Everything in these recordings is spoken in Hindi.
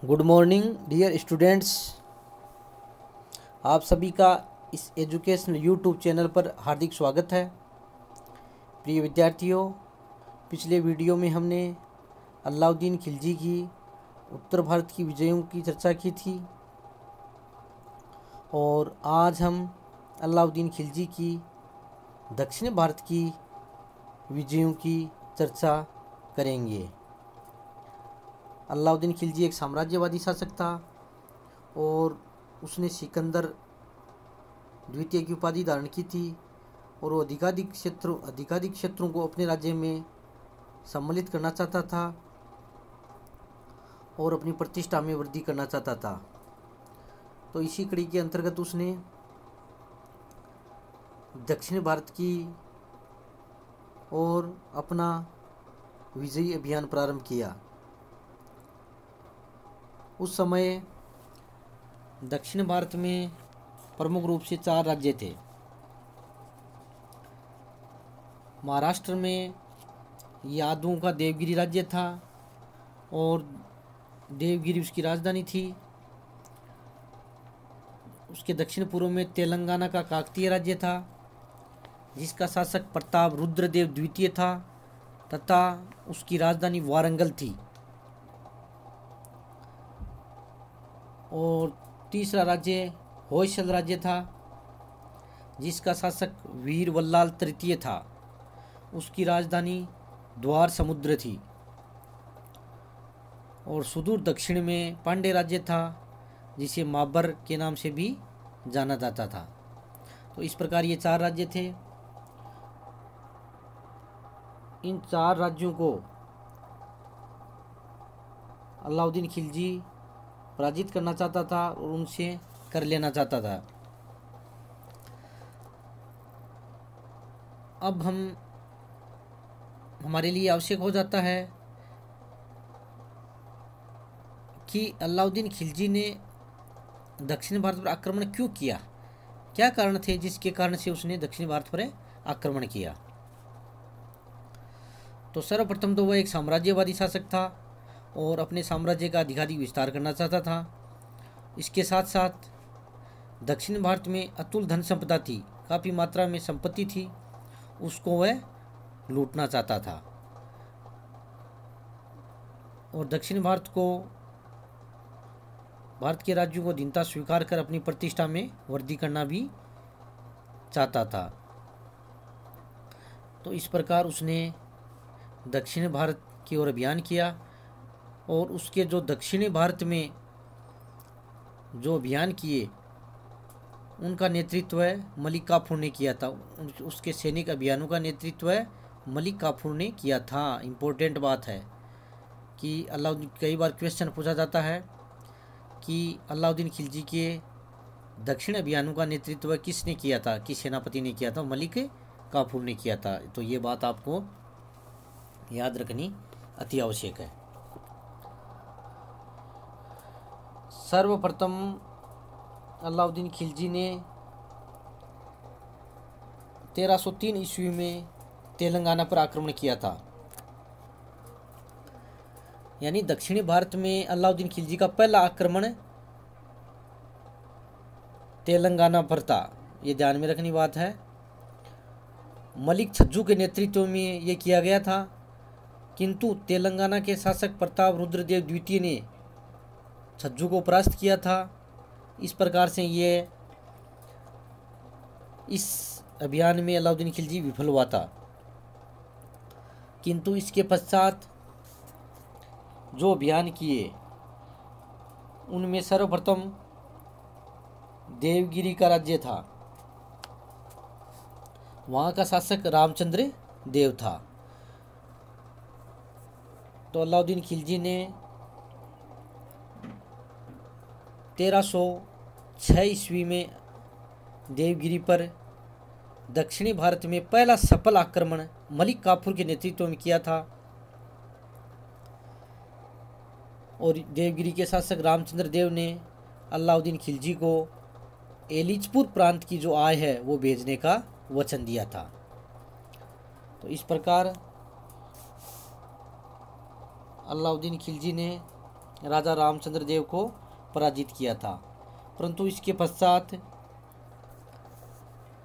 Good morning dear students. आप सभी का इस एजुकेशनल यूट्यूब चैनल पर हार्दिक स्वागत है। प्रिय विद्यार्थियों, पिछले वीडियो में हमने अलाउद्दीन खिलजी की उत्तर भारत की विजयों की चर्चा की थी और आज हम अलाउद्दीन खिलजी की दक्षिण भारत की विजयों की चर्चा करेंगे। अलाउद्दीन खिलजी एक साम्राज्यवादी शासक था और उसने सिकंदर द्वितीय की उपाधि धारण की थी और वो अधिकाधिक क्षेत्रों को अपने राज्य में सम्मिलित करना चाहता था और अपनी प्रतिष्ठा में वृद्धि करना चाहता था। तो इसी कड़ी के अंतर्गत उसने दक्षिण भारत की और अपना विजयी अभियान प्रारंभ किया। उस समय दक्षिण भारत में प्रमुख रूप से 4 राज्य थे। महाराष्ट्र में यादवों का देवगिरी राज्य था और देवगिरी उसकी राजधानी थी। उसके दक्षिण पूर्व में तेलंगाना का काकतीय राज्य था जिसका शासक प्रताप रुद्रदेव द्वितीय था तथा उसकी राजधानी वारंगल थी। और तीसरा राज्य होयसल राज्य था जिसका शासक वीर वल्लाल तृतीय था। उसकी राजधानी द्वार समुद्र थी। और सुदूर दक्षिण में पांड्य राज्य था जिसे माबर के नाम से भी जाना जाता था। तो इस प्रकार ये 4 राज्य थे। इन 4 राज्यों को अलाउद्दीन खिलजी पराजित करना चाहता था और उनसे कर लेना चाहता था। अब हमारे लिए आवश्यक हो जाता है कि अलाउद्दीन खिलजी ने दक्षिण भारत पर आक्रमण क्यों किया, क्या कारण थे जिसके कारण से उसने दक्षिण भारत पर आक्रमण किया। तो सर्वप्रथम तो वह एक साम्राज्यवादी शासक था और अपने साम्राज्य का अधिकाधिक विस्तार करना चाहता था। इसके साथ साथ दक्षिण भारत में अतुल धन संपदा थी, काफ़ी मात्रा में संपत्ति थी, उसको वह लूटना चाहता था। और दक्षिण भारत को भारत के राज्यों को दीनता स्वीकार कर अपनी प्रतिष्ठा में वृद्धि करना भी चाहता था। तो इस प्रकार उसने दक्षिण भारत की ओर अभियान किया और उसके जो दक्षिणी भारत में जो अभियान किए उनका नेतृत्व मलिक काफूर ने किया था। उसके सैनिक अभियानों का नेतृत्व मलिक काफूर ने किया था। इम्पोर्टेंट बात है कि अलाउद्दीन, कई बार क्वेश्चन पूछा जाता है कि अलाउद्दीन खिलजी के दक्षिण अभियानों का नेतृत्व किसने किया था, किस सेनापति ने किया था? मलिक काफूर ने किया था। तो ये बात आपको याद रखनी अति आवश्यक है। सर्वप्रथम अलाउद्दीन खिलजी ने 1303 ईस्वी में तेलंगाना पर आक्रमण किया था। यानी दक्षिणी भारत में अलाउद्दीन खिलजी का पहला आक्रमण तेलंगाना पर था। ये ध्यान में रखनी बात है। मलिक छज्जू के नेतृत्व में ये किया गया था, किंतु तेलंगाना के शासक प्रताप रुद्रदेव द्वितीय ने छज्जू को परास्त किया था। इस प्रकार से इस अभियान में अलाउद्दीन खिलजी विफल हुआ था। किंतु इसके पश्चात जो अभियान किए उनमें सर्वप्रथम देवगिरी का राज्य था, वहाँ का शासक रामचंद्र देव था। तो अलाउद्दीन खिलजी ने 1306 ईस्वी में देवगिरी पर दक्षिणी भारत में पहला सफल आक्रमण मलिक काफूर के नेतृत्व में किया था। और देवगिरी के शासक रामचंद्र देव ने अलाउद्दीन खिलजी को एलिचपुर प्रांत की जो आय है वो भेजने का वचन दिया था। तो इस प्रकार अलाउद्दीन खिलजी ने राजा रामचंद्र देव को पराजित किया था। परंतु इसके पश्चात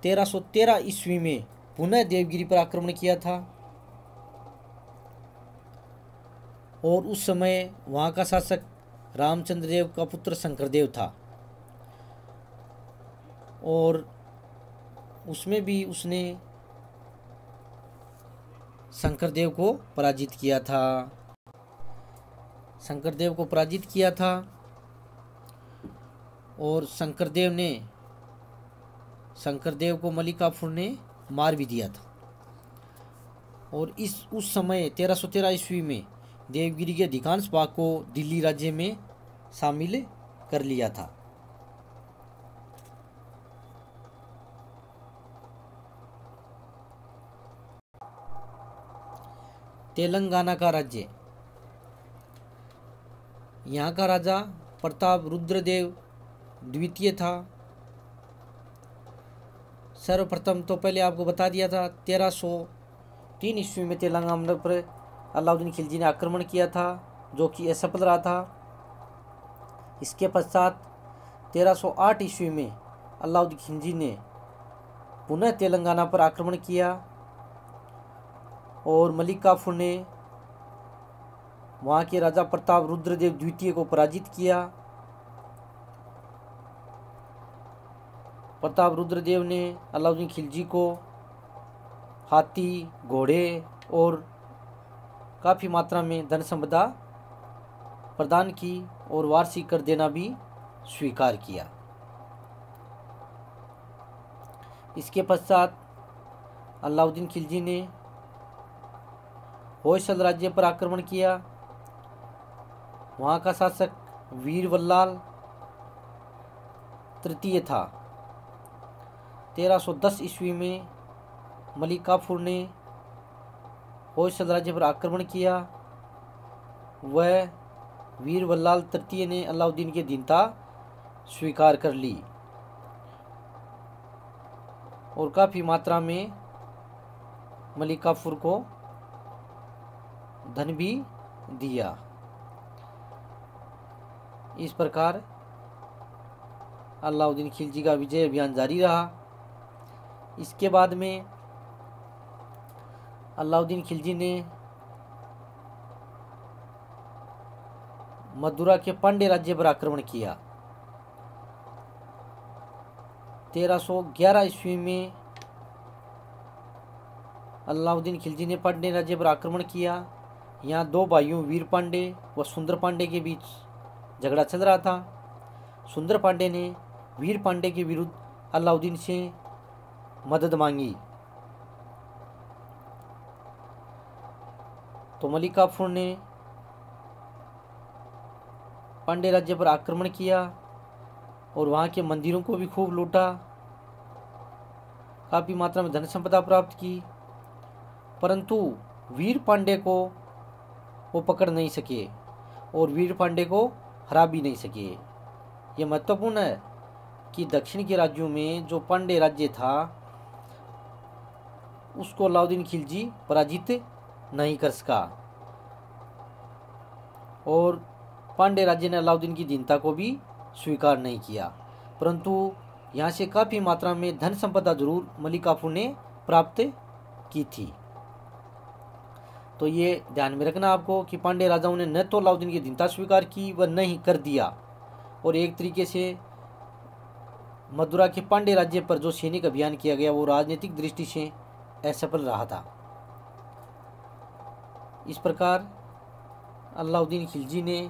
1313 ईस्वी में पुनः देवगिरी पर आक्रमण किया था और उस समय वहाँ का शासक रामचंद्र देव का पुत्र शंकरदेव था और उसमें भी उसने शंकरदेव को पराजित किया था। शंकरदेव को पराजित किया था और शंकरदेव को मलिक काफूर ने मार भी दिया था। और उस समय 1313 ईस्वी में देवगिरी के अधिकांश भाग को दिल्ली राज्य में शामिल कर लिया था। तेलंगाना का राज्य, यहाँ का राजा प्रताप रुद्रदेव द्वितीय था। सर्वप्रथम तो पहले आपको बता दिया था 1303 ईस्वी में तेलंगाना पर अलाउद्दीन खिलजी ने आक्रमण किया था, जो कि असफल रहा था। इसके पश्चात 1308 ईस्वी में अलाउद्दीन खिलजी ने पुनः तेलंगाना पर आक्रमण किया और मलिक काफूर ने वहाँ के राजा प्रताप रुद्रदेव द्वितीय को पराजित किया। प्रताप रुद्रदेव ने अलाउद्दीन खिलजी को हाथी, घोड़े और काफ़ी मात्रा में धन संपदा प्रदान की और वार्षिक कर देना भी स्वीकार किया। इसके पश्चात अलाउद्दीन खिलजी ने होयसल राज्य पर आक्रमण किया। वहाँ का शासक वीर बल्लाल तृतीय था। 1310 ईस्वी में मलिक काफूर ने होयसल राज्य पर आक्रमण किया। वह वीर बल्लाल तृतीय ने अलाउद्दीन की दीनता स्वीकार कर ली और काफ़ी मात्रा में मलिक काफूर को धन भी दिया। इस प्रकार अलाउद्दीन खिलजी का विजय अभियान जारी रहा। इसके बाद में अलाउद्दीन खिलजी ने मदुरा के पांड्य राज्य पर आक्रमण किया। 1311 ईस्वी में अलाउद्दीन खिलजी ने पांड्य राज्य पर आक्रमण किया। यहाँ दो भाइयों वीर पांडे व सुंदर पांडे के बीच झगड़ा चल रहा था। सुंदर पांडे ने वीर पांडे के विरुद्ध अलाउद्दीन से मदद मांगी तो मलिक काफूर ने पांड्य राज्य पर आक्रमण किया और वहाँ के मंदिरों को भी खूब लूटा, काफ़ी मात्रा में धन संपदा प्राप्त की। परंतु वीर पांडे को वो पकड़ नहीं सके और वीर पांडे को हरा भी नहीं सके। ये महत्वपूर्ण है कि दक्षिण के राज्यों में जो पांड्य राज्य था उसको अलाउद्दीन खिलजी पराजित नहीं कर सका और पांड्य राज्य ने अलाउद्दीन की दीनता को भी स्वीकार नहीं किया। परंतु यहाँ से काफ़ी मात्रा में धन संपदा जरूर मलिक काफूर ने प्राप्त की थी। तो ये ध्यान में रखना आपको कि पांड्य राजाओं ने न तो अलाउद्दीन की दीनता स्वीकार की व न ही कर दिया और एक तरीके से मदुरा के पांड्य राज्य पर जो सैनिक अभियान किया गया वो राजनीतिक दृष्टि से असफल रहा था। इस प्रकार अलाउद्दीन खिलजी ने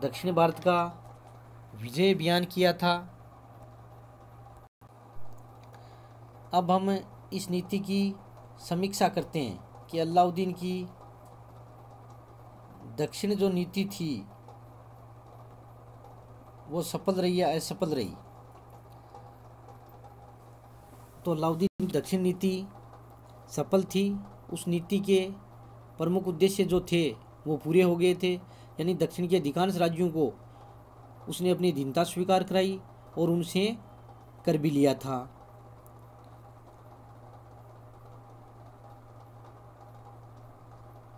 दक्षिण भारत का विजय अभियान किया था। अब हम इस नीति की समीक्षा करते हैं कि अलाउद्दीन की दक्षिण जो नीति थी वो सफल रही या असफल रही। तो अलाउद्दीन की दक्षिण नीति सफल थी। उस नीति के प्रमुख उद्देश्य जो थे वो पूरे हो गए थे, यानी दक्षिण के अधिकांश राज्यों को उसने अपनी दीनता स्वीकार कराई और उनसे कर भी लिया था।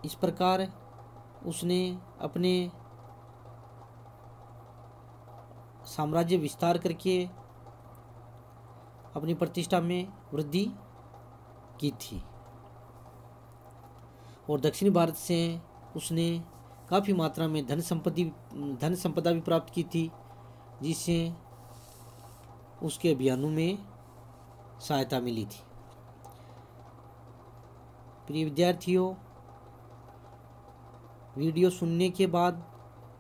इस प्रकार उसने अपने साम्राज्य विस्तार करके अपनी प्रतिष्ठा में वृद्धि की थी और दक्षिण भारत से उसने काफ़ी मात्रा में धन संपदा भी प्राप्त की थी, जिससे उसके अभियानों में सहायता मिली थी। प्रिय विद्यार्थियों, वीडियो सुनने के बाद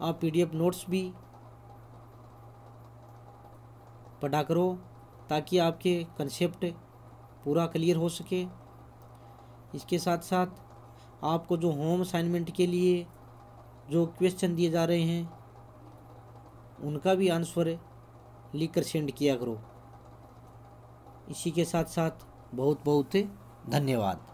आप PDF नोट्स भी पढ़ा करो ताकि आपके कंसेप्ट पूरा क्लियर हो सके। इसके साथ साथ आपको जो होम असाइनमेंट के लिए जो क्वेश्चन दिए जा रहे हैं उनका भी आंसर लिख कर सेंड किया करो। इसी के साथ साथ बहुत बहुत धन्यवाद।